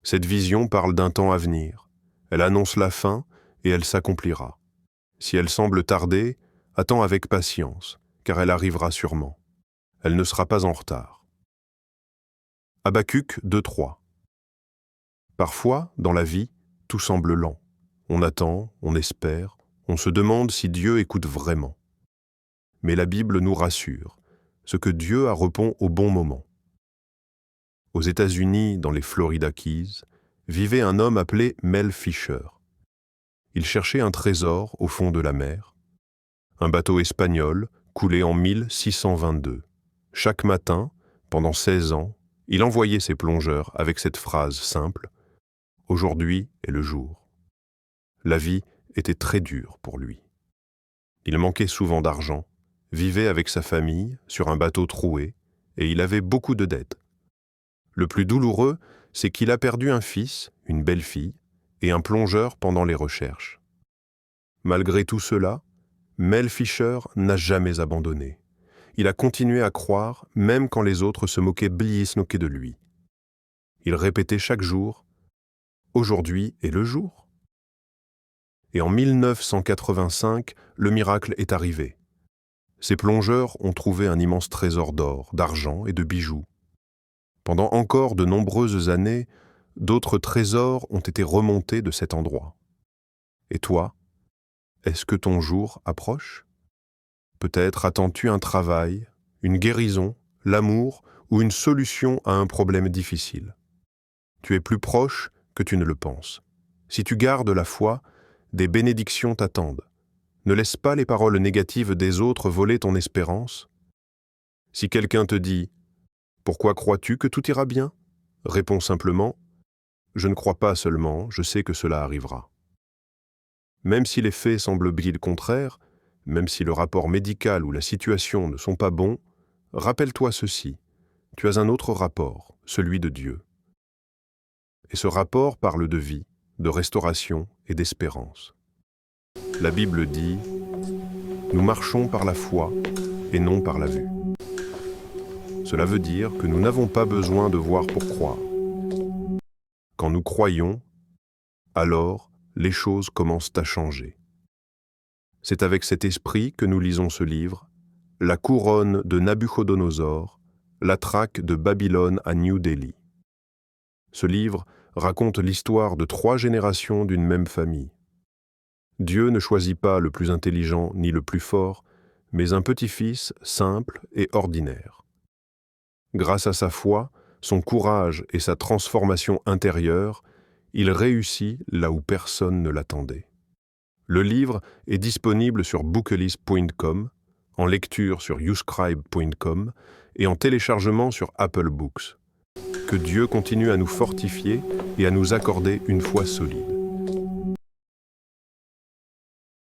Cette vision parle d'un temps à venir. Elle annonce la fin et elle s'accomplira. Si elle semble tarder, attends avec patience, car elle arrivera sûrement. Elle ne sera pas en retard. Habacuc 2:3. Parfois, dans la vie, tout semble lent. On attend, on espère, on se demande si Dieu écoute vraiment. Mais la Bible nous rassure. Ce que Dieu a répond au bon moment. Aux États-Unis, dans les Florida Keys, vivait un homme appelé Mel Fisher. Il cherchait un trésor au fond de la mer. Un bateau espagnol coulé en 1622. Chaque matin, pendant 16 ans, il envoyait ses plongeurs avec cette phrase simple « Aujourd'hui est le jour ». La vie était très dure pour lui. Il manquait souvent d'argent, vivait avec sa famille sur un bateau troué et il avait beaucoup de dettes. Le plus douloureux, c'est qu'il a perdu un fils, une belle-fille et un plongeur pendant les recherches. Malgré tout cela, Mel Fisher n'a jamais abandonné. Il a continué à croire, même quand les autres se moquaient de lui. Il répétait chaque jour « Aujourd'hui est le jour ». Et en 1985, le miracle est arrivé. Ces plongeurs ont trouvé un immense trésor d'or, d'argent et de bijoux. Pendant encore de nombreuses années, d'autres trésors ont été remontés de cet endroit. Et toi, est-ce que ton jour approche? Peut-être attends-tu un travail, une guérison, l'amour ou une solution à un problème difficile. Tu es plus proche que tu ne le penses. Si tu gardes la foi, des bénédictions t'attendent. Ne laisse pas les paroles négatives des autres voler ton espérance. Si quelqu'un te dit « Pourquoi crois-tu que tout ira bien ?» Réponds simplement « Je ne crois pas seulement, je sais que cela arrivera. » Même si les faits semblent bien le contraire, même si le rapport médical ou la situation ne sont pas bons, rappelle-toi ceci, tu as un autre rapport, celui de Dieu. Et ce rapport parle de vie, de restauration et d'espérance. La Bible dit « Nous marchons par la foi et non par la vue ». Cela veut dire que nous n'avons pas besoin de voir pour croire. Quand nous croyons, alors les choses commencent à changer. C'est avec cet esprit que nous lisons ce livre, La couronne de Nabuchodonosor, la traque de Babylone à New Delhi. Ce livre raconte l'histoire de 3 générations d'une même famille. Dieu ne choisit pas le plus intelligent ni le plus fort, mais un petit-fils simple et ordinaire. Grâce à sa foi, son courage et sa transformation intérieure, il réussit là où personne ne l'attendait. Le livre est disponible sur bookelist.com, en lecture sur youscribe.com et en téléchargement sur Apple Books. Que Dieu continue à nous fortifier et à nous accorder une foi solide.